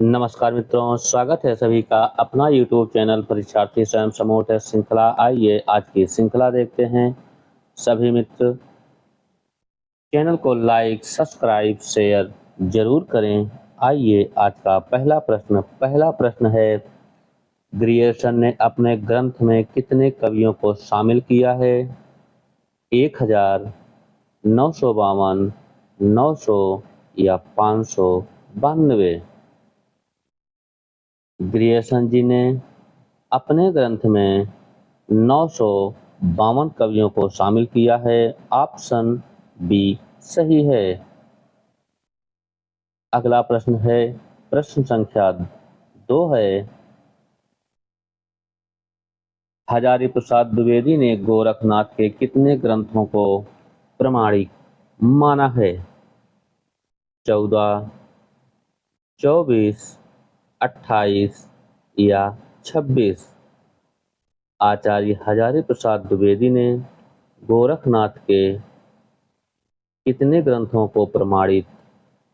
नमस्कार मित्रों, स्वागत है सभी का अपना यूट्यूब चैनल परीक्षार्थी स्वयं समूह टेस्ट श्रृंखला। आइए आज की श्रृंखला देखते हैं। सभी मित्र चैनल को लाइक, सब्सक्राइब, शेयर जरूर करें। आइए आज का पहला प्रश्न है, ग्रियर्सन ने अपने ग्रंथ में कितने कवियों को शामिल किया है? 1000, 952, 900 या 592? ग्रियर्सन जी ने अपने ग्रंथ में 952 कवियों को शामिल किया है। ऑप्शन बी सही है। अगला प्रश्न है, प्रश्न संख्या 2 है, हजारी प्रसाद द्विवेदी ने गोरखनाथ के कितने ग्रंथों को प्रमाणिक माना है? 14, 24, 28 या 26? आचार्य हजारी प्रसाद द्विवेदी ने गोरखनाथ के कितने ग्रंथों को प्रमाणित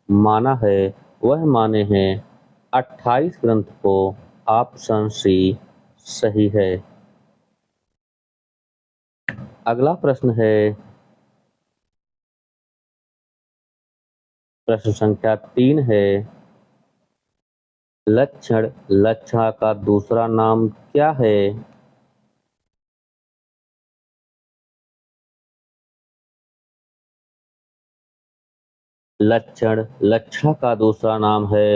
माना है? वह माने हैं 28 ग्रंथ को। ऑप्शन सी सही है। अगला प्रश्न है, प्रश्न संख्या 3 है, लक्षण का दूसरा नाम क्या है? लक्षण का दूसरा नाम है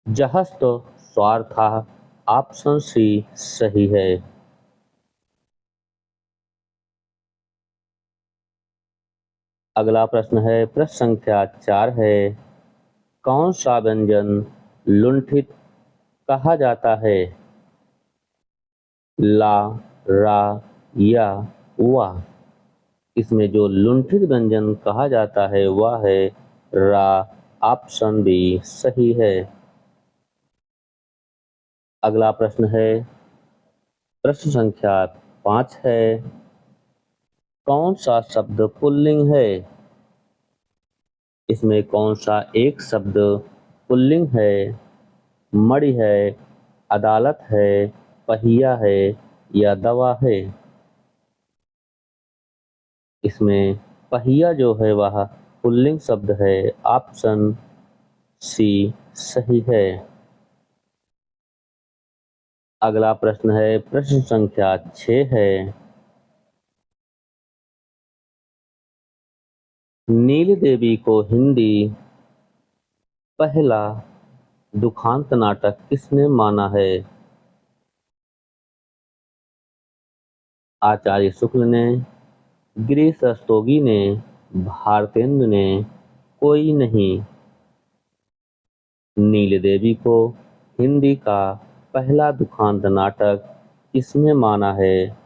जहस्त स्वार्थः। ऑप्शन सी सही है। अगला प्रश्न है, प्रश्न संख्या 4 है, कौन सा व्यंजन लुंठित कहा जाता है? ला, रा या वाह? इसमें जो लुंठित व्यंजन कहा जाता है वह है रा। ऑप्शन बी सही है। अगला प्रश्न है, प्रश्न संख्या 5 है, कौन सा शब्द पुल्लिंग है? इसमें कौन सा एक शब्द पुल्लिंग है? मणि है, अदालत है, पहिया है या दवा है? इसमें पहिया जो है वह पुल्लिंग शब्द है। ऑप्शन सी सही है। अगला प्रश्न है, प्रश्न संख्या 6 है, नील देवी को हिंदी पहला दुखांत नाटक किसने माना है? आचार्य शुक्ल ने, गिरीश रस्तोगी ने, भारतेंदु ने, कोई नहीं? नील देवी को हिंदी का पहला दुखांत नाटक किसने माना है?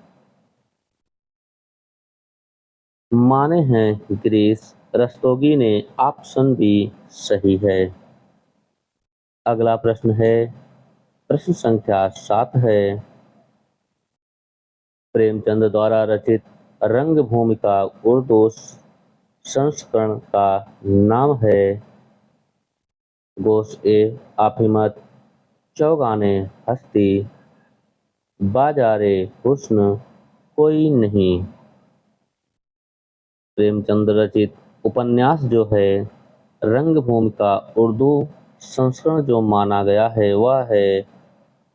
माने हैं गिरीश रस्तोगी ने। ऑप्शन बी सही है। अगला प्रश्न है, प्रश्न संख्या 7 है, प्रेमचंद द्वारा रचित रंगभूमि का उर्दू संस्करण का नाम है? गोश-ए आफिमत, चौगाने हस्ती, बाजारे हुस्न, कोई नहीं? प्रेमचंद रचित उपन्यास जो है रंगभूमि का उर्दू संस्करण जो माना गया है वह है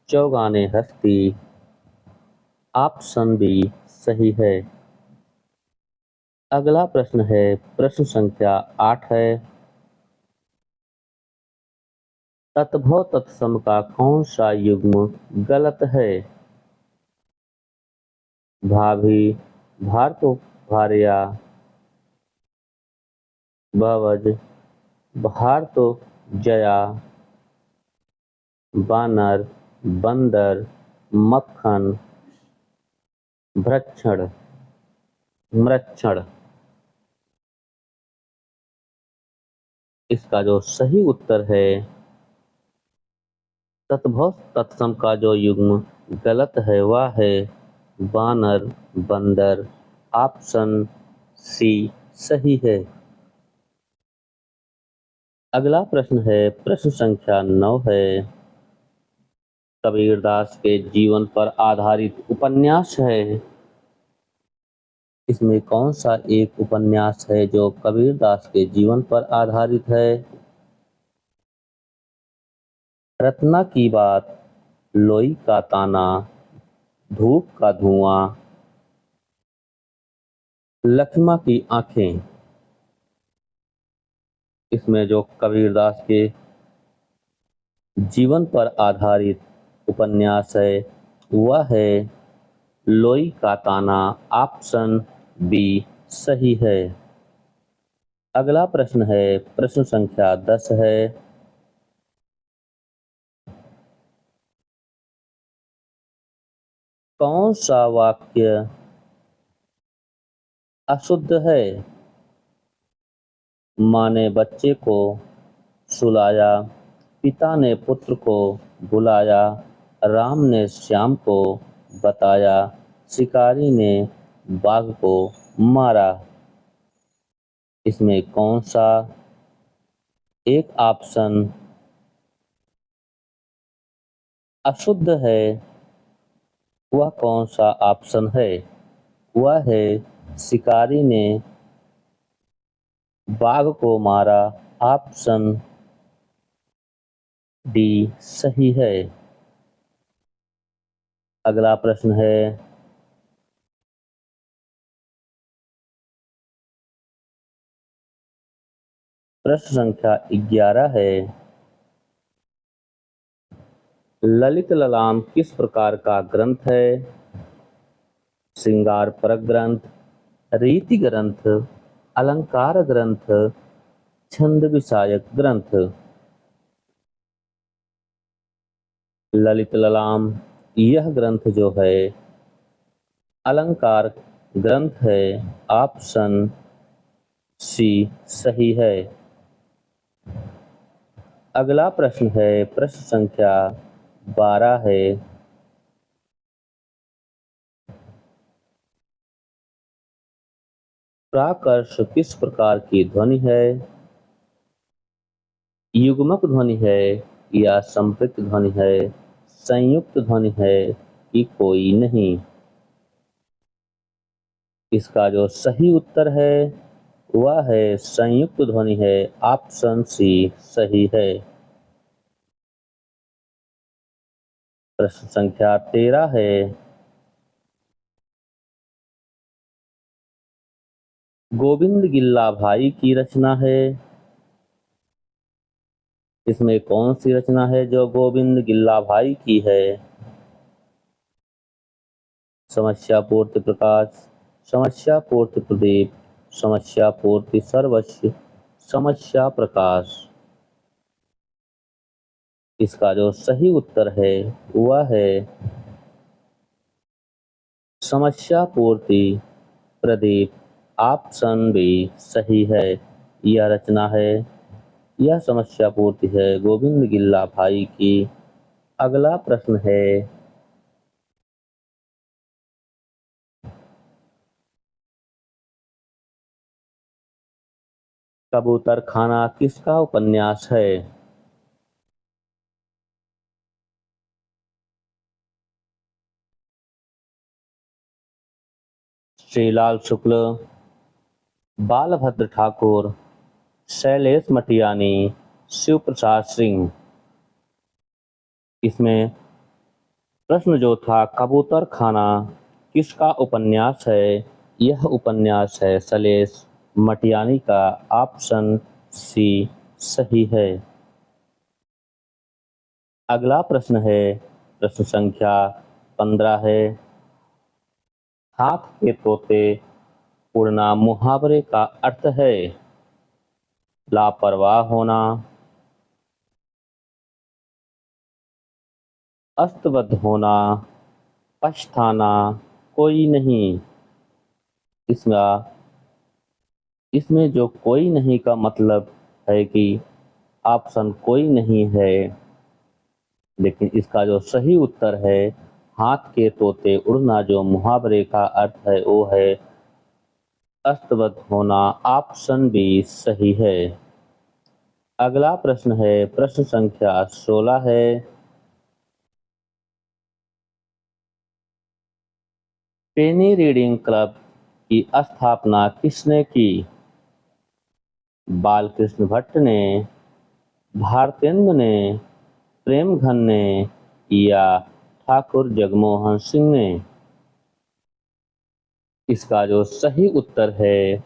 चौगाने हस्ती। ऑप्शन बी सही है। अगला प्रश्न है, प्रश्न संख्या 8 है, तत्भव तत्सम का कौन सा युग्म गलत है? भाभी, भारतो, भार्या, भवज, भारतो, जया, बानर, बंदर, मक्खन, भ्रक्षण, मृक्षण? इसका जो सही उत्तर है, तत्भव तत्सम का जो युग्म गलत है वह है बानर, बंदर, ऑप्शन सी सही है। अगला प्रश्न है, प्रश्न संख्या 9 है। कबीरदास के जीवन पर आधारित उपन्यास है। इसमें कौन सा एक उपन्यास है जो कबीरदास के जीवन पर आधारित है? रत्ना की बात, लोई का ताना, धूप का धुआं, लक्ष्मा की आंखें। इसमें जो कबीरदास के जीवन पर आधारित उपन्यास है वह है लोई का ताना। ऑप्शन बी सही है। अगला प्रश्न है, प्रश्न संख्या 10 है। कौन सा वाक्य अशुद्ध है? माँ ने बच्चे को सुलाया, पिता ने पुत्र को बुलाया, राम ने श्याम को बताया, शिकारी ने बाघ को मारा। इसमें कौन सा एक ऑप्शन अशुद्ध है? वह कौन सा ऑप्शन है? वह है शिकारी ने बाघ को मारा। ऑप्शन डी सही है। अगला प्रश्न है, प्रश्न संख्या 11 है। ललित ललाम किस प्रकार का ग्रंथ है? श्रृंगार परक ग्रंथ, रीति ग्रंथ, अलंकार ग्रंथ, छंद विषयक ग्रंथ। ललित ललाम यह ग्रंथ जो है अलंकार ग्रंथ है। ऑप्शन सी सही है। अगला प्रश्न है, प्रश्न संख्या 12 है। प्राकर्ष किस प्रकार की ध्वनि है? युग्मक ध्वनि है या संपृक्त ध्वनि है, संयुक्त ध्वनि है कि कोई नहीं? इसका जो सही उत्तर है वह है संयुक्त ध्वनि है। ऑप्शन सी सही है। प्रश्न संख्या 13 है। गोविंद गिल्ला भाई की रचना है। इसमें कौन सी रचना है जो गोविंद गिल्ला भाई की है? समस्या पूर्ति प्रकाश, समस्या पूर्ति प्रदीप, समस्या पूर्ति सर्वस्व, समस्या प्रकाश। इसका जो सही उत्तर है वह है समस्या पूर्ति प्रदीप। ऑप्शन बी सही है। यह रचना है, यह समस्या पूर्ति है गोविंद गिल्ला भाई की। अगला प्रश्न है, कबूतर खाना किसका उपन्यास है? श्रीलाल शुक्ल, बालभद्र ठाकुर, शैलेश मटियानी, शिव प्रसाद सिंह। इसमें प्रश्न जो था कबूतर खाना किसका उपन्यास है, यह उपन्यास है शैलेश मटियानी का। ऑप्शन सी सही है। अगला प्रश्न है, प्रश्न संख्या 15 है। हाथ के तोते उड़ना मुहावरे का अर्थ है लापरवाह होना, अस्तबद्ध होना, पछताना, कोई नहीं। इसमें जो कोई नहीं का मतलब है कि ऑप्शन कोई नहीं है, लेकिन इसका जो सही उत्तर है हाथ के तोते उड़ना, जो मुहावरे का अर्थ है वो है अस्तबद्ध होना ऑप्शन बी सही है। अगला प्रश्न है, प्रश्न संख्या 16 है। पेनी रीडिंग क्लब की स्थापना किसने की? बालकृष्ण भट्ट ने, भारतेंदु ने, प्रेमघन ने या ठाकुर जगमोहन सिंह ने? इसका जो सही उत्तर है,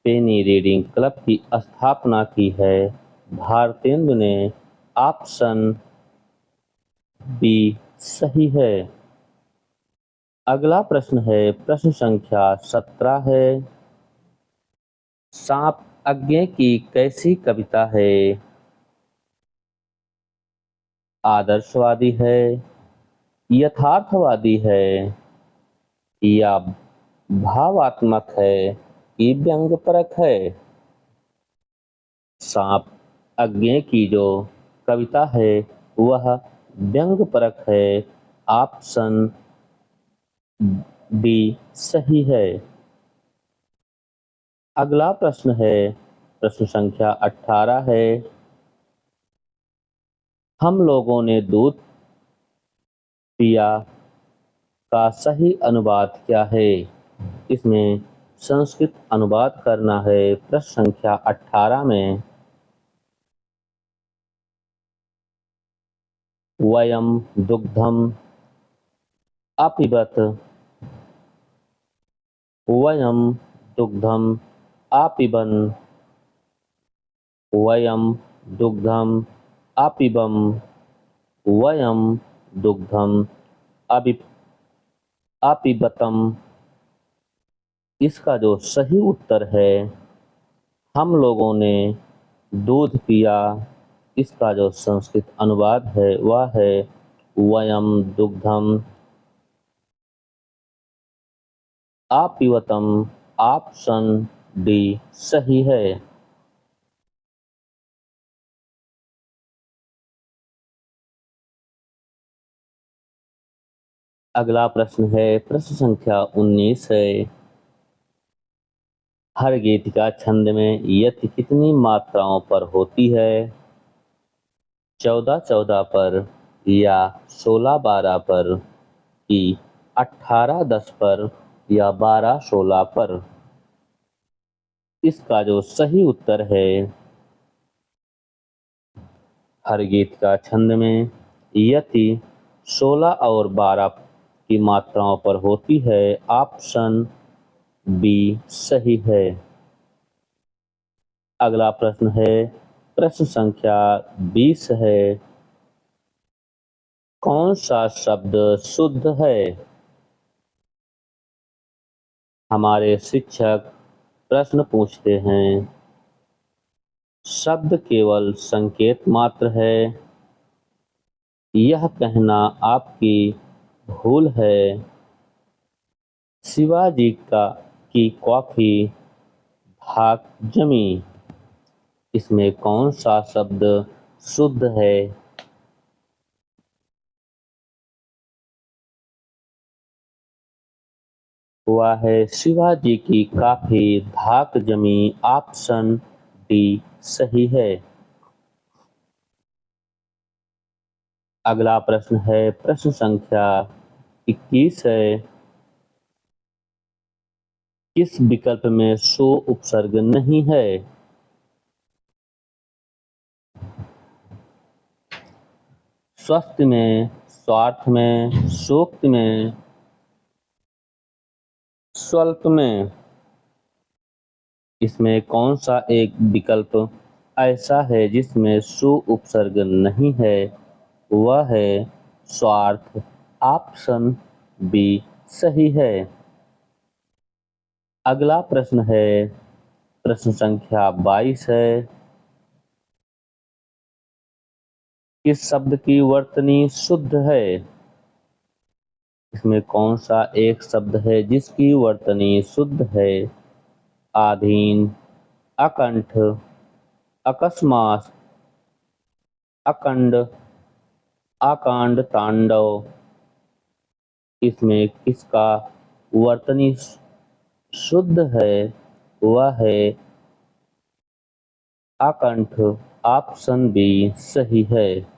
पेनी रीडिंग क्लब की स्थापना की है भारतेंदु ने। ऑप्शन बी सही है। अगला प्रश्न है, प्रश्न संख्या 17 है। सांप अज्ञे की कैसी कविता है? आदर्शवादी है, यथार्थवादी है या भावात्मक है कि व्यंग्यपरक है? सांप अज्ञे की जो कविता है वह व्यंग्यपरक है। ऑप्शन बी सही है। अगला प्रश्न है, प्रश्न संख्या 18 है। हम लोगों ने दूध पिया का सही अनुवाद क्या है? इसमें संस्कृत अनुवाद करना है। प्रश्न संख्या 18 में वयम दुग्धम अपिबत, वयम दुग्धम आपिबन, वयम दुग्धम आपिबम, वयम दुग्धम आपिबतम। इसका जो सही उत्तर है, हम लोगों ने दूध पिया, इसका जो संस्कृत अनुवाद है वह है वयम दुग्धम आपिबतम। ऑप्शन डी सही है। अगला प्रश्न है, प्रश्न संख्या 19 है। हर गीतिका छंद में यति कितनी मात्राओं पर होती है? 14-14 पर या 16-12 पर कि 18-10 पर या 12-16 पर? इसका जो सही उत्तर है, हर गीतिका छंद में यति 16 और 12 की मात्राओं पर होती है। ऑप्शन बी सही है। अगला प्रश्न है, प्रश्न संख्या 20 है। कौन सा शब्द शुद्ध है? हमारे शिक्षक प्रश्न पूछते हैं। शब्द केवल संकेत मात्र है, यह कहना आपकी भूल है, शिवाजी की कॉफी भाग जमी। इसमें कौन सा शब्द शुद्ध है? वह है शिवाजी की काफी धाक जमी। ऑप्शन डी सही है। अगला प्रश्न है, प्रश्न संख्या 21 है। किस विकल्प में सो उपसर्ग नहीं है? स्वस्थ में, स्वार्थ में, सूक्त में, स्वल्प में? इसमें कौन सा एक विकल्प ऐसा है जिसमें सु उपसर्ग नहीं है? वह है स्वार्थ। ऑप्शन बी सही है। अगला प्रश्न है, प्रश्न संख्या 22 है। किस शब्द की वर्तनी शुद्ध है? इसमें कौन सा एक शब्द है जिसकी वर्तनी शुद्ध है? आधीन, अकंठ, अकस्मात, अखंड, आकांड, तांडव? इसमें किसका वर्तनी शुद्ध है वह है अकंठ। ऑप्शन बी सही है।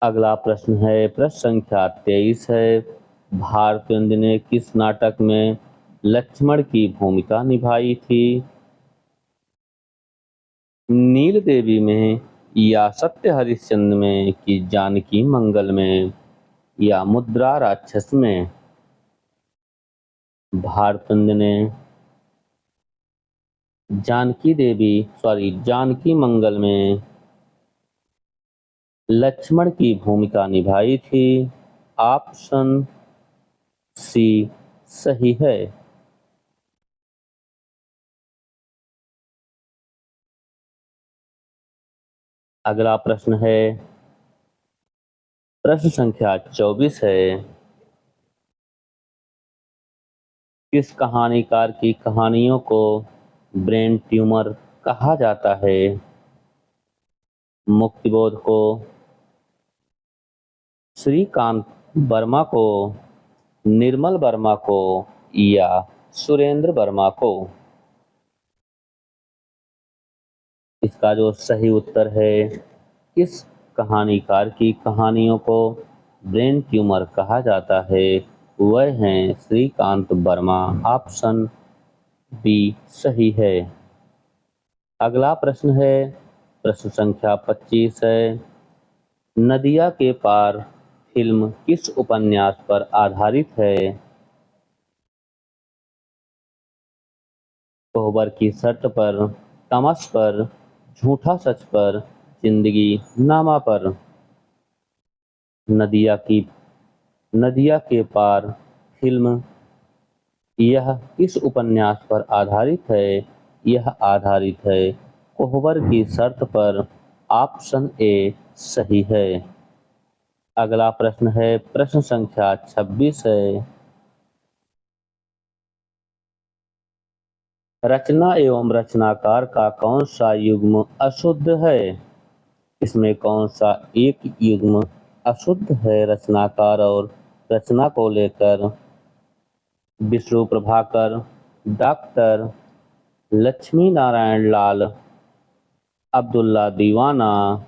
अगला प्रश्न है, प्रश्न संख्या 23 है। भारतेंदु ने किस नाटक में लक्ष्मण की भूमिका निभाई थी? नील देवी में, या सत्य हरिश्चंद्र में, कि जानकी मंगल में, या मुद्रा राक्षस में? भारतेंदु ने जानकी मंगल में लक्ष्मण की भूमिका निभाई थी। ऑप्शन सी सही है। अगला प्रश्न है, प्रश्न संख्या 24 है। किस कहानीकार की कहानियों को ब्रेन ट्यूमर कहा जाता है? मुक्तिबोध को, श्रीकांत वर्मा को, निर्मल वर्मा को, या सुरेंद्र वर्मा को? इसका जो सही उत्तर है, किस कहानीकार की कहानियों को ब्रेन ट्यूमर कहा जाता है, वह हैं श्रीकांत वर्मा। ऑप्शन बी सही है। अगला प्रश्न है, प्रश्न संख्या 25 है। नदिया के पार फिल्म किस उपन्यास पर आधारित है? कोहबर की शर्त पर, तमस पर, झूठा सच पर, जिंदगी नामा पर? नदिया के पार फिल्म यह किस उपन्यास पर आधारित है? यह आधारित है कोहबर की शर्त पर। ऑप्शन ए सही है। अगला प्रश्न है, प्रश्न संख्या 26 है। रचना एवं रचनाकार का कौन सा युग्म अशुद्ध है? इसमें कौन सा एक युग्म अशुद्ध है रचनाकार और रचना को लेकर? विष्णु प्रभाकर, डॉक्टर लक्ष्मी नारायण लाल, अब्दुल्ला दीवाना,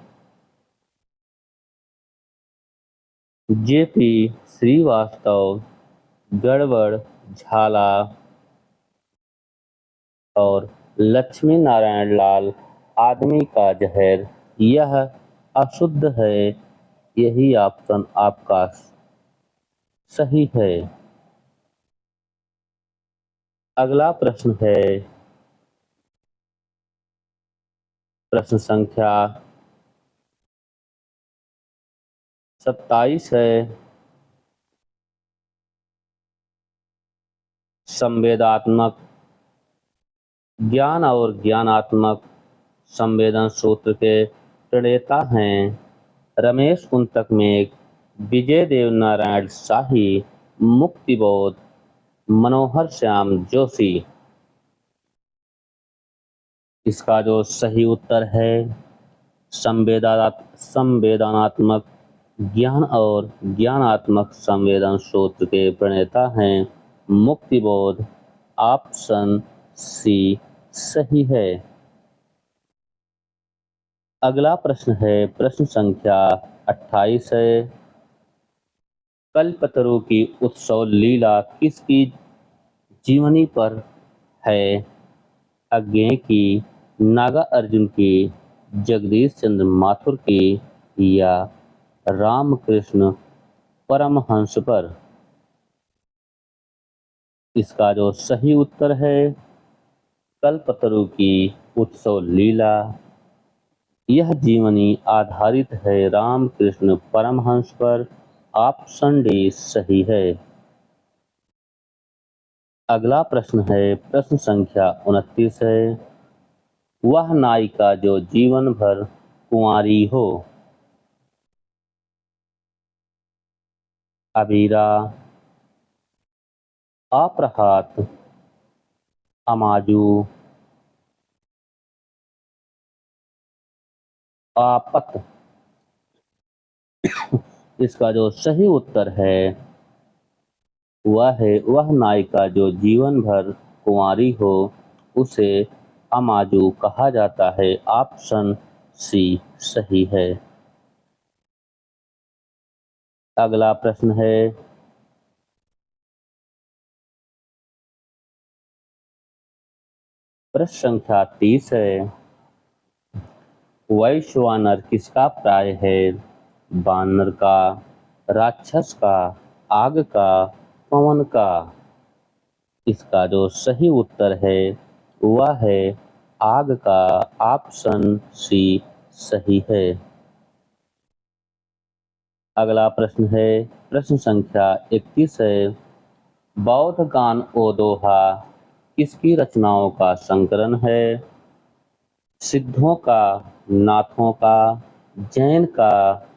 जेपी श्रीवास्तव, गड़बड़ झाला और लक्ष्मी नारायण लाल आदमी का जहर यह अशुद्ध है। यही ऑप्शन आपका सही है। अगला प्रश्न है, प्रश्न संख्या 27 है। संवेदात्मक ज्ञान और ज्ञानात्मक संवेदन सूत्र के प्रणेता हैं रमेश कुंतक मेघ, विजय देव नारायण शाही, मुक्तिबोध, मनोहर श्याम जोशी? इसका जो सही उत्तर है, संवेदनात्मक ज्ञान और ज्ञानात्मक संवेदन सूत्र के प्रणेता हैं मुक्तिबोध। ऑप्शन सी सही है। अगला प्रश्न है, प्रश्न संख्या 28 है। कल्पतरु की उत्सव लीला किसकी जीवनी पर है? अज्ञेय की, नागा अर्जुन की, जगदीश चंद्र माथुर की, या रामकृष्ण परमहंस पर? इसका जो सही उत्तर है, कल्पतरु की उत्सव लीला यह जीवनी आधारित है रामकृष्ण परमहंस पर। ऑप्शन डी सही है। अगला प्रश्न है, प्रश्न संख्या 29 है। वह नायिका जो जीवन भर कुंवारी हो? अबीरा, आप्रहात, अमाजू, आपत? इसका जो सही उत्तर है वह नायिका जो जीवन भर कुंवारी हो उसे अमाजू कहा जाता है। ऑप्शन सी सही है। अगला प्रश्न है प्रश्न संख्या 30 है। वैश्वानर किसका प्राय है? बानर का, राक्षस का, आग का, पवन का? इसका जो सही उत्तर है वह है आग का। ऑप्शन सी सही है। अगला प्रश्न है प्रश्न संख्या 31 है। बौद्ध गान ओ दोहा किसकी रचनाओं का संकलन है? सिद्धों का, नाथों का, जैन का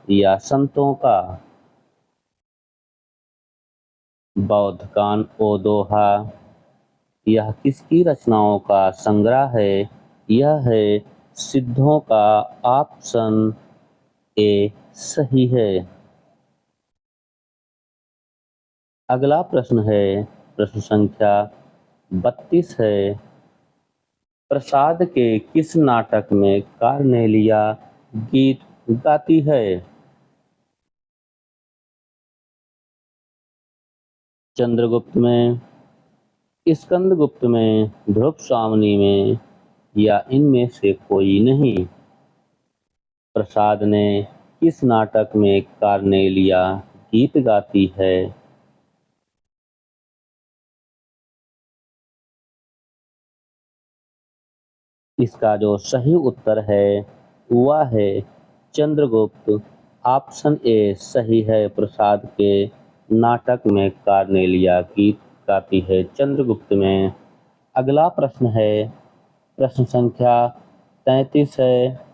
या संतों का? बौद्ध गान ओ दोहा यह किसकी रचनाओं का संग्रह है? यह है सिद्धों का। ऑप्शन ए सही है। अगला प्रश्न है प्रश्न संख्या 32 है। प्रसाद के किस नाटक में कार्नेलिया गीत गाती है? चंद्रगुप्त में, स्कंदगुप्त में, ध्रुव स्वामिनी में या इनमें से कोई नहीं? प्रसाद ने किस नाटक में कार्नेलिया गीत गाती है? इसका जो सही उत्तर है वह है चंद्रगुप्त। ऑप्शन ए सही है। प्रसाद के नाटक में कार्नेलिया गीत गाती है चंद्रगुप्त में। अगला प्रश्न है प्रश्न संख्या 33 है।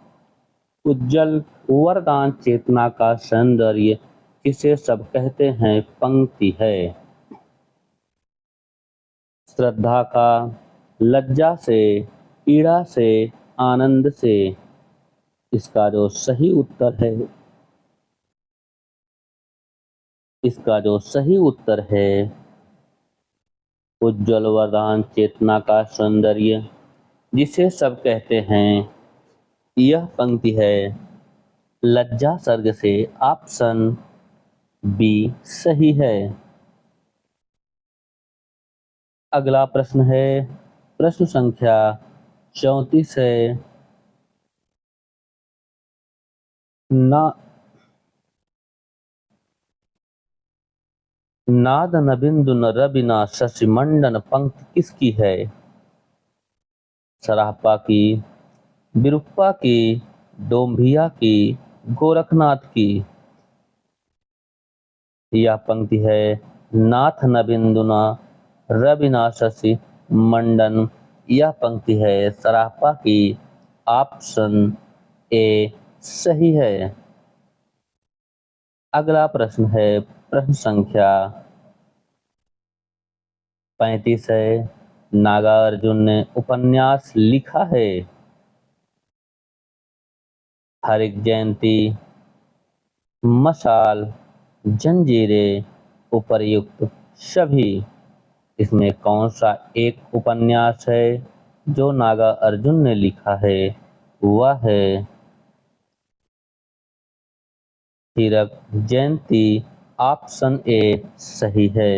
उज्जवल वरदान चेतना का सौंदर्य किसे सब कहते हैं? पंक्ति है। श्रद्धा का, लज्जा से, पीड़ा से, आनंद से? इसका जो सही उत्तर है इसका जो सही उत्तर है उज्ज्वल वरदान चेतना का सौंदर्य जिसे सब कहते हैं यह पंक्ति है लज्जा सर्ग से। ऑप्शन बी सही है। अगला प्रश्न है प्रश्न संख्या 34 है। ना नाद न बिंदु न रबिना शशि मंडन पंक्ति किसकी है? सराहपा की, विरूपा की, डोम्भिया की, गोरखनाथ की? यह पंक्ति है नाथ न बिंदुना रविना शशि मंडन। यह पंक्ति है सराहपा की। ऑप्शन ए सही है। अगला प्रश्न है प्रश्न संख्या 35 है। नागार्जुन ने उपन्यास लिखा है? हरिक जयंती, मशाल, जंजीरें, उपर्युक्त सभी? इसमें कौन सा एक उपन्यास है जो नागा अर्जुन ने लिखा है? वह है हीरक जयंती। ऑप्शन ए सही है।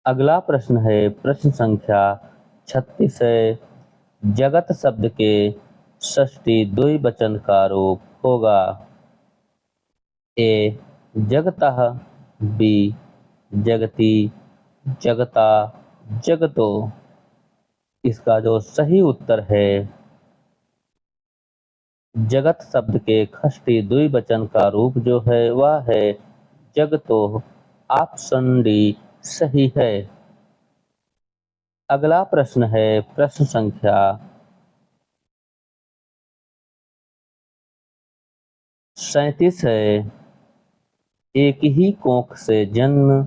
अगला प्रश्न है प्रश्न संख्या 36 है। जगत शब्द के षष्ठी द्विवचन का रूप होगा? ए जगतः, बी जगती, जगता, जगतो? इसका जो सही उत्तर है जगत शब्द के षष्ठी द्विवचन का रूप जो है वह है जगतो। ऑप्शन डी सही है। अगला प्रश्न है प्रश्न संख्या 37 है। एक ही कोख से जन्म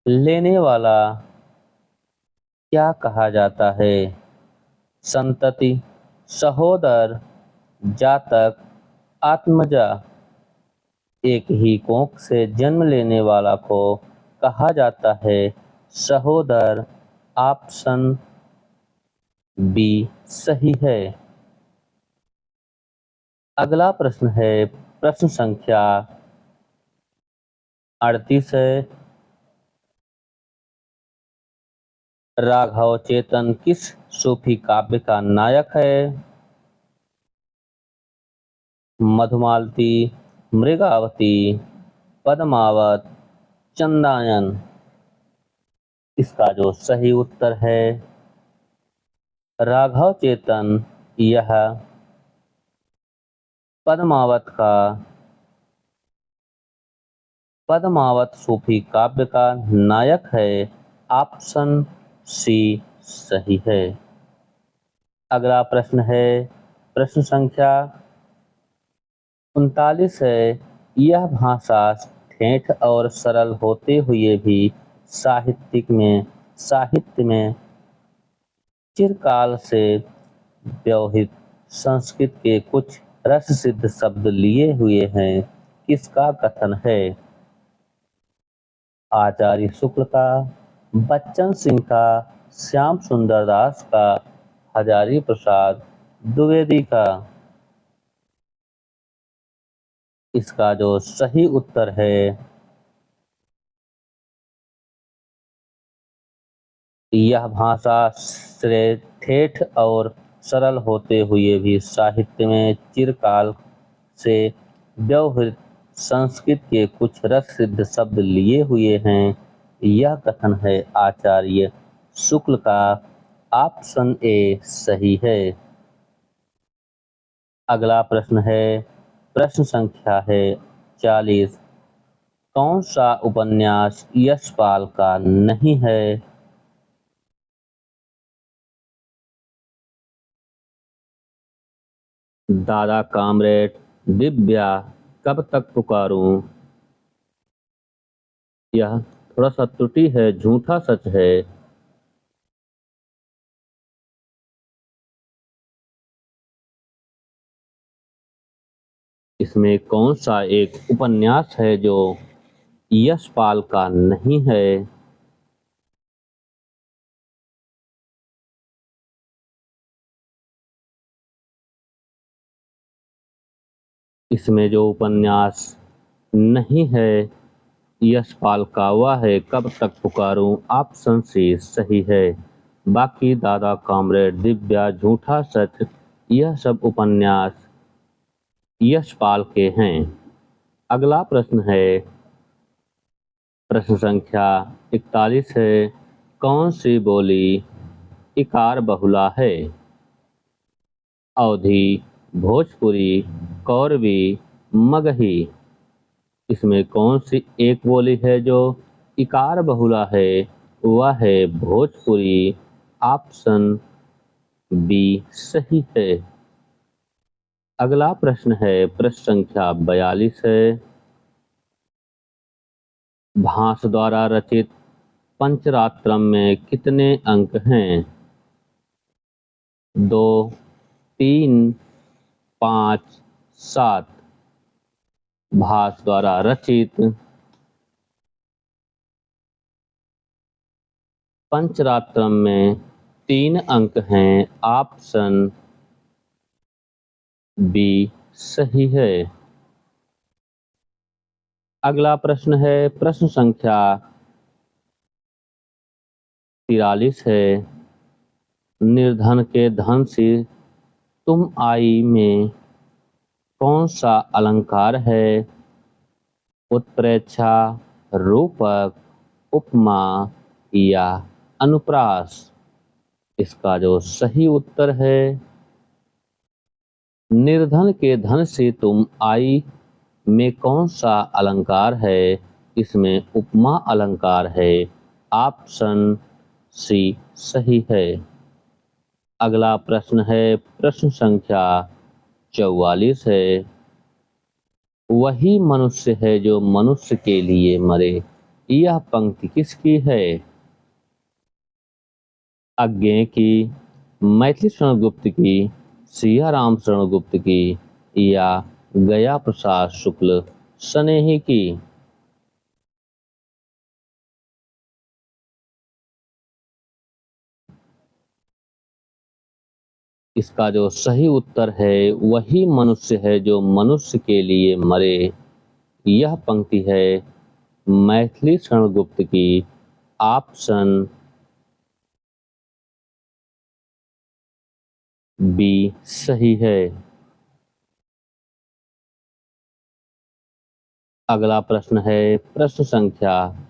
लेने वाला क्या कहा जाता है? संतति, सहोदर, जातक, आत्मजा। एक ही कोख से जन्म लेने वाला को कहा जाता है सहोदर। ऑप्शन बी सही है। अगला प्रश्न है प्रश्न संख्या 38 है। राघव चेतन किस सूफी काव्य का नायक है? मधुमालती, मृगावती, पद्मावत, चंदायन। इसका जो सही उत्तर है राघव चेतन, यह पद्मावत सूफी काव्य का नायक है। ऑप्शन सी सही है। अगला प्रश्न है प्रश्न संख्या 39 है। यह भाषा ठेठ और सरल होते हुए भी साहित्य में चिरकाल से व्यवहित संस्कृत के कुछ रस सिद्ध शब्द लिए हुए हैं। किसका कथन है? आचार्य शुक्ल का, बच्चन सिंह का, श्याम सुंदर दास का, हजारी प्रसाद द्विवेदी का। इसका जो सही उत्तर है यह भाषा ठेठ और सरल होते हुए भी साहित्य में चिरकाल से व्यवहृत संस्कृत के कुछ रस सिद्ध शब्द लिए हुए हैं। यह कथन है आचार्य शुक्ल का। ऑप्शन ए सही है। अगला प्रश्न है प्रश्न संख्या है 40। कौन सा उपन्यास यशपाल का नहीं है? दादा कामरेड, दिव्या, कब तक पुकारूं। यह थोड़ा सा त्रुटि है, झूठा सच है। इसमें कौन सा एक उपन्यास है जो यशपाल का नहीं है? इसमें जो उपन्यास नहीं है यशपाल का वह है कब तक पुकारूं। ऑप्शन सी सही है। बाकी दादा कामरेड, दिव्या, झूठा सच, यह सब उपन्यास यशपाल के हैं। अगला प्रश्न है प्रश्न संख्या 41 है। कौन सी बोली इकार बहुला है? अवधी, भोजपुरी, कौरवी, मगही। इसमें कौन सी एक बोली है जो इकार बहुला है? वह है भोजपुरी। ऑप्शन बी सही है। अगला प्रश्न है प्रश्न संख्या 42 है। भास द्वारा रचित पंचरात्रम में कितने अंक हैं? 2, 3, 5, 7। भास द्वारा रचित पंचरात्रम में 3 अंक हैं। ऑप्शन बी सही है। अगला प्रश्न है प्रश्न संख्या 43 है। निर्धन के धन से तुम आई में कौन सा अलंकार है? उत्प्रेक्षा, रूपक, उपमा या अनुप्रास। इसका जो सही उत्तर है निर्धन के धन से तुम आई में कौन सा अलंकार है? इसमें उपमा अलंकार है। ऑप्शन सी सही है। अगला प्रश्न है प्रश्न संख्या 44 है। वही मनुष्य है जो मनुष्य के लिए मरे। यह पंक्ति किसकी है? अज्ञेय की, मैथिली शरण गुप्त की, सिया राम शरण गुप्त की या गया प्रसाद शुक्ल स्नेही की? इसका जो सही उत्तर है वही मनुष्य है जो मनुष्य के लिए मरे। यह पंक्ति है मैथिली शरण गुप्त की। ऑप्शन बी सही है। अगला प्रश्न है प्रश्न संख्या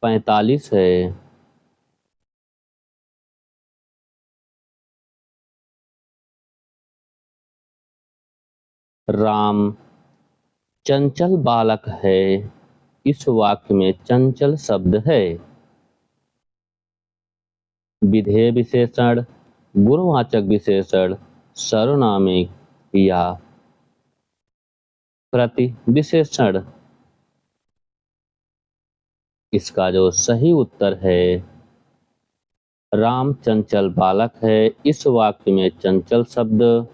45 है। राम चंचल बालक है। इस वाक्य में चंचल शब्द है। विधेय विशेषण, गुणवाचक विशेषण, सर्वनामिक या प्रति विशेषण? इसका जो सही उत्तर है राम चंचल बालक है। इस वाक्य में चंचल शब्द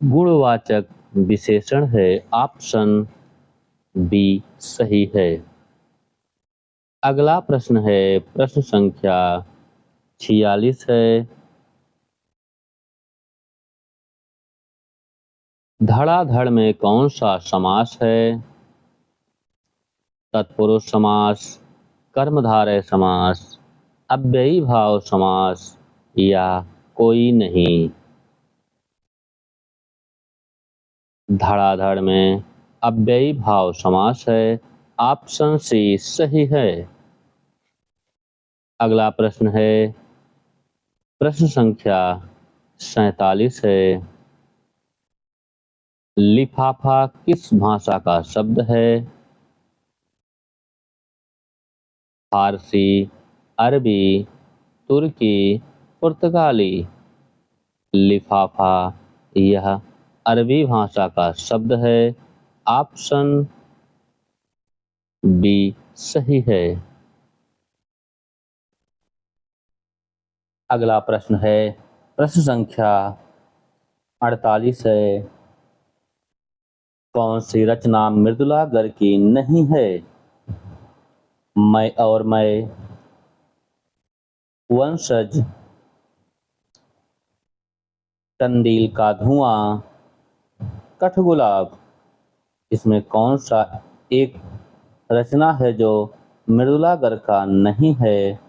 गुणवाचक विशेषण है। ऑप्शन बी सही है। अगला प्रश्न है प्रश्न संख्या 46 है। धड़ाधड़ में कौन सा समास है? तत्पुरुष समास, कर्मधारय समास, अव्ययी भाव समास या कोई नहीं? धड़ाधड़ में अव्ययी भाव समास है। ऑप्शन सी सही है। अगला प्रश्न है प्रश्न संख्या 47 है। लिफाफा किस भाषा का शब्द है? फारसी, अरबी, तुर्की, पुर्तगाली? लिफाफा यह अरबी भाषा का शब्द है। ऑप्शन बी सही है। अगला प्रश्न है प्रश्न संख्या 48 है। कौन सी रचना मृदुला गर्ग की नहीं है? मैं और मैं, वंशज, कंदील का धुआं, कठगुलाब? इसमें कौन सा एक रचना है जो मृदुला गर्ग का नहीं है?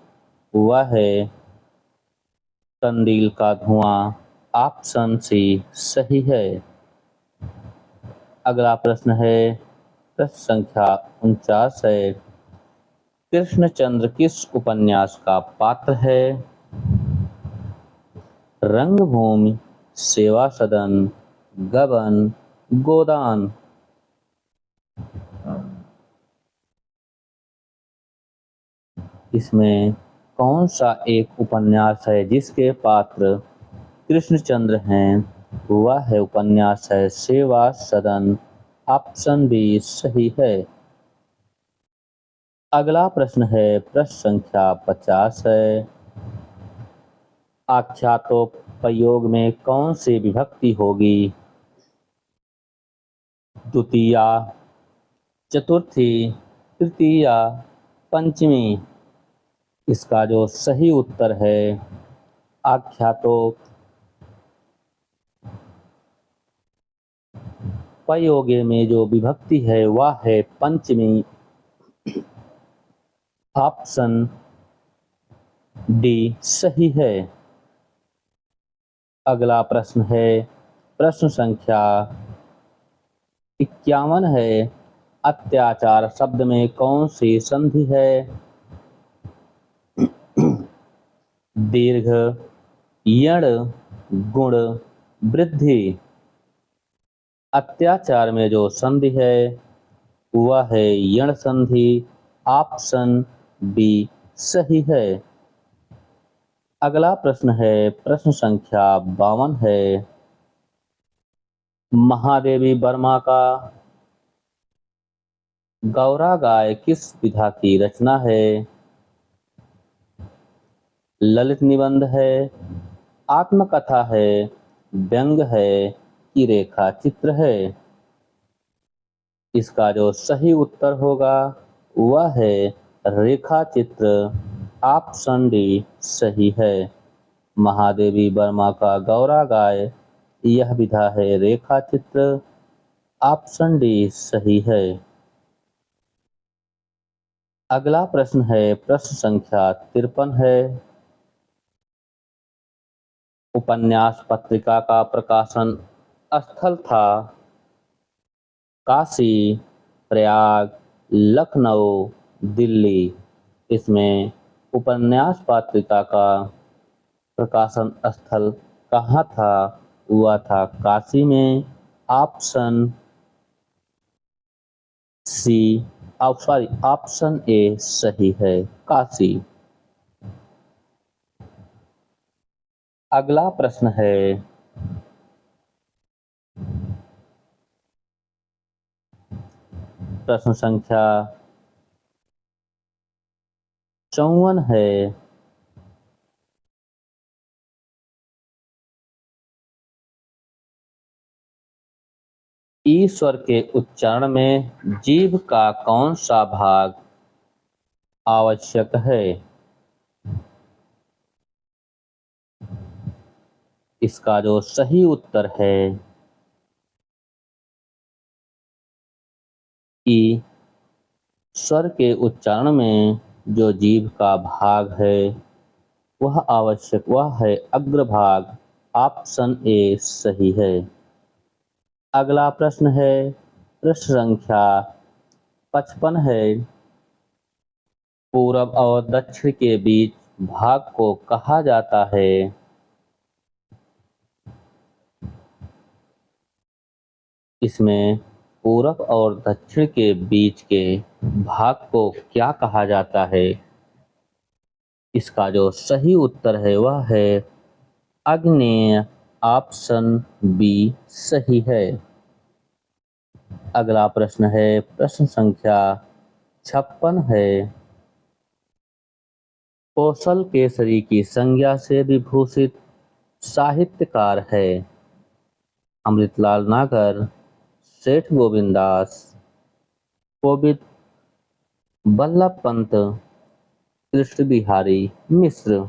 वह है कंदील का धुआं। ऑप्शन सी सही है। अगला प्रश्न है प्रश्न संख्या 49 है। कृष्णचंद्र किस उपन्यास का पात्र है? रंगभूमि, सेवा सदन, गबन, गोदान? इसमें कौन सा एक उपन्यास है जिसके पात्र कृष्णचंद्र हैं? वह है उपन्यास है सेवा सदन। ऑप्शन बी सही है। अगला प्रश्न है प्रश्न संख्या 50 है। आख्यातोपयोग में कौन सी विभक्ति होगी? द्वितीया, चतुर्थी, तृतीया, पंचमी? इसका जो सही उत्तर है आख्यातोपयोगे में जो विभक्ति है वह है पंचमी। ऑप्शन डी सही है। अगला प्रश्न है प्रश्न संख्या 51 है। अत्याचार शब्द में कौन सी संधि है? दीर्घ, यण, गुण, वृद्धि? अत्याचार में जो संधि है वह है यण संधि। ऑप्शन बी सही है। अगला प्रश्न है प्रश्न संख्या 52 है। महादेवी वर्मा का गौरा गाय किस विधा की रचना है? ललित निबंध है, आत्मकथा है, व्यंग है कि रेखा चित्र है? इसका जो सही उत्तर होगा वह है रेखा चित्र। ऑप्शन डी सही है। महादेवी वर्मा का गौरा गाय यह विधा है रेखा चित्र। ऑप्शन डी सही है। अगला प्रश्न है प्रश्न संख्या 53 है। उपन्यास पत्रिका का प्रकाशन स्थल था काशी, प्रयाग, लखनऊ, दिल्ली। इसमें उपन्यास पत्रिका का प्रकाशन स्थल कहाँ था? हुआ था काशी में। ऑप्शन सी ऑप्शन ए सही है, काशी। अगला प्रश्न है प्रश्न संख्या 54 है। ईश्वर के उच्चारण में जीभ का कौन सा भाग आवश्यक है? इसका जो सही उत्तर है ई स्वर के उच्चारण में जो जीभ का भाग है वह आवश्यक, वह है अग्रभाग। ऑप्शन ए सही है। अगला प्रश्न है प्रश्न संख्या 55 है। पूरब और दक्षिण के बीच भाग को कहा जाता है? इसमें पूरब और दक्षिण के बीच के भाग को क्या कहा जाता है? इसका जो सही उत्तर है वह है आग्नेय। ऑप्शन बी सही है। अगला प्रश्न है प्रश्न संख्या 56 है। कौशल केसरी की संज्ञा से विभूषित साहित्यकार है? अमृतलाल नागर, सेठ गोविंदास, कोविद बल्लभ पंत, कृष्ण बिहारी मिश्र।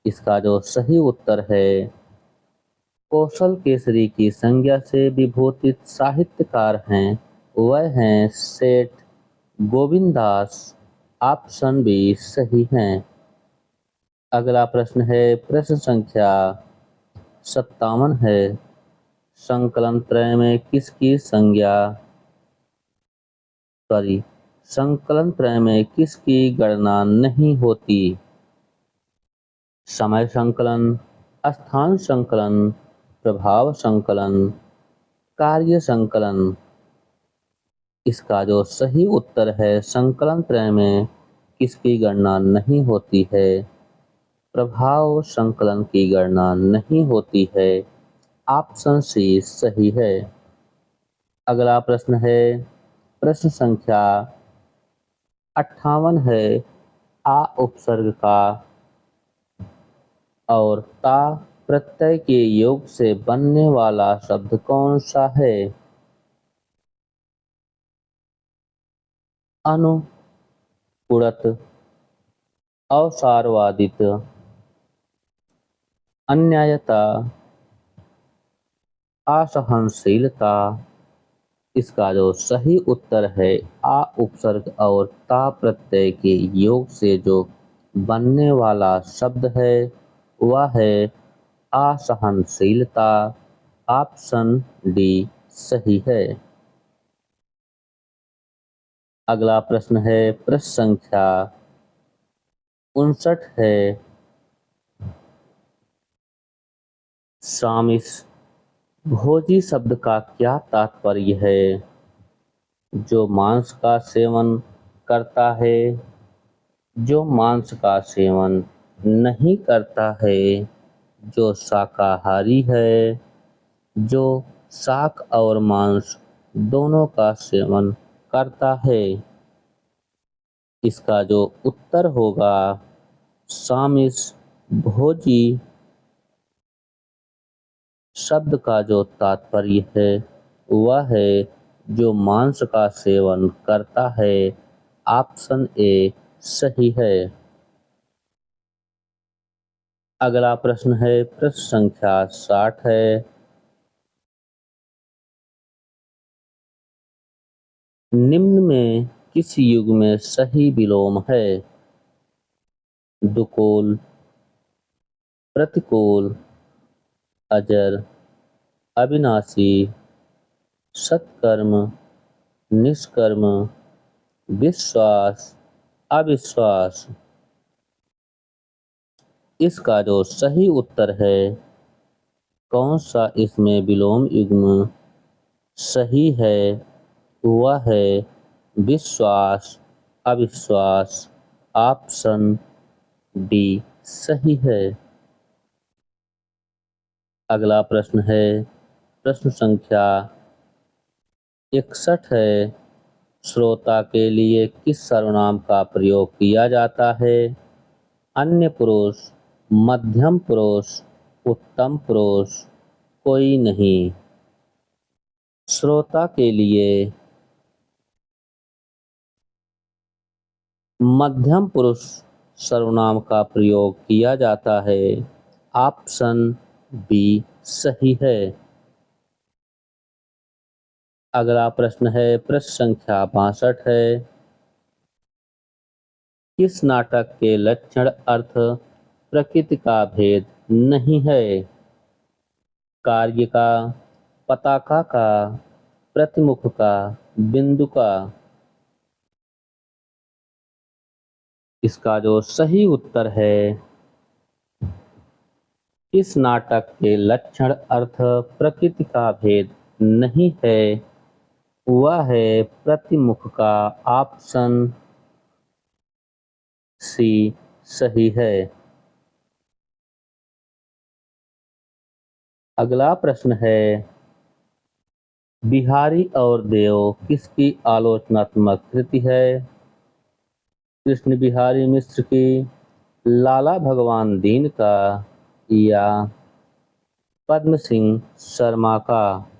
इसका जो सही उत्तर है कौशल केसरी की संज्ञा से विभूषित साहित्यकार हैं वह हैं सेठ गोविंदास। ऑप्शन बी सही है। अगला प्रश्न है प्रश्न संख्या 57 है। संकलन त्रय में किसकी संज्ञा संकलन त्रय में किसकी गणना नहीं होती? समय संकलन, स्थान संकलन, प्रभाव संकलन, कार्य संकलन। इसका जो सही उत्तर है संकलन त्रय में किसकी गणना नहीं होती है? प्रभाव संकलन की गणना नहीं होती है। ऑप्शन सी सही है। अगला प्रश्न है प्रश्न संख्या 58 है। आ उपसर्ग का और ता प्रत्यय के योग से बनने वाला शब्द कौन सा है? अनुपूरक, अवसारवादित, अन्यायता, असहनशीलता। इसका जो सही उत्तर है आ उपसर्ग और ता प्रत्यय के योग से जो बनने वाला शब्द है वह है असहनशीलता। ऑप्शन डी सही है। अगला प्रश्न है प्रश्न संख्या 59 है। सामिस भोजी शब्द का क्या तात्पर्य है? जो मांस का सेवन करता है, जो मांस का सेवन नहीं करता है, जो शाकाहारी है, जो शाक और मांस दोनों का सेवन करता है। इसका जो उत्तर होगा सामिस भोजी शब्द का जो तात्पर्य है वह है जो मांस का सेवन करता है। ऑप्शन ए सही है। अगला प्रश्न है, प्रश्न संख्या 60 है। निम्न में किस युग में सही विलोम है? दुकूल, प्रतिकूल, अजर, अविनाशी, सत्कर्म, निष्कर्म, विश्वास, अविश्वास। इसका जो सही उत्तर है, कौन सा इसमें विलोम युग्म सही है, वह है विश्वास, अविश्वास। ऑप्शन डी सही है। अगला प्रश्न है, प्रश्न संख्या 61 है। श्रोता के लिए किस सर्वनाम का प्रयोग किया जाता है? अन्य पुरुष, मध्यम पुरुष, उत्तम पुरुष, कोई नहीं। श्रोता के लिए मध्यम पुरुष सर्वनाम का प्रयोग किया जाता है। ऑप्शन बी सही है। अगला प्रश्न है, प्रश्न संख्या 62 है। किस नाटक के लक्षण अर्थ प्रकृति का भेद नहीं है? कार्य का, पताका का, प्रतिमुख का, बिंदु का। इसका जो सही उत्तर है, इस नाटक के लक्षण अर्थ प्रकृति का भेद नहीं है, वह है प्रतिमुख का। ऑप्शन सी सही है। अगला प्रश्न है, बिहारी और देव किसकी आलोचनात्मक कृति है? कृष्ण बिहारी मिश्र की, लाला भगवान दीन का, या पद्म सिंह शर्मा का।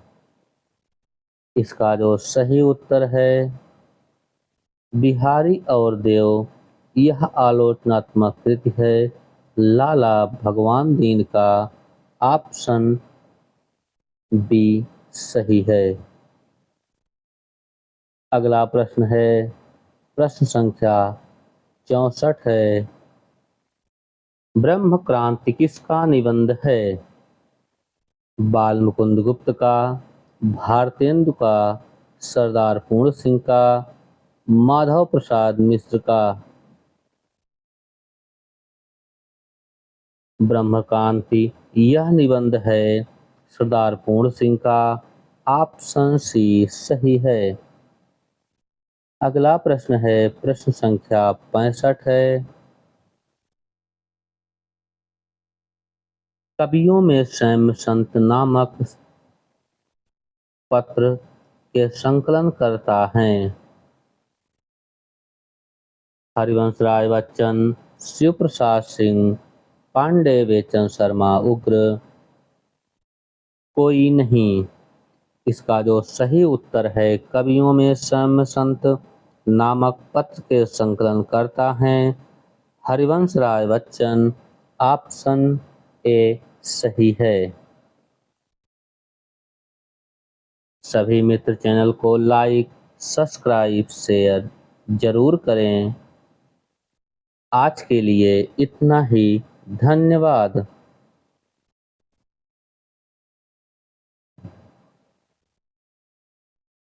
इसका जो सही उत्तर है, बिहारी और देव यह आलोचनात्मक कृति है लाला भगवान दीन का। ऑप्शन बी सही है। अगला प्रश्न है, प्रश्न संख्या 64 है। ब्रह्म क्रांति किसका निबंध है? बाल मुकुंद गुप्त का, भारतेंदु का, सरदार पूर्ण सिंह का, माधव प्रसाद मिश्र का। ब्रह्म क्रांति यह निबंध है सरदार पूर्ण सिंह का। ऑप्शन सी सही है। अगला प्रश्न है, प्रश्न संख्या 65 है। कवियों में स्वयं संत नामक पत्र के संकलन करता है? हरिवंश राय बच्चन, शिव प्रसाद सिंह, पांडे बेचन शर्मा, उग्र, कोई नहीं। इसका जो सही उत्तर है, कवियों में स्वयं संत नामक पत्र के संकलन करता है हरिवंश राय बच्चन। ऑप्शन ए सही है। सभी मित्र चैनल को लाइक, सब्सक्राइब, शेयर जरूर करें। आज के लिए इतना ही। धन्यवाद।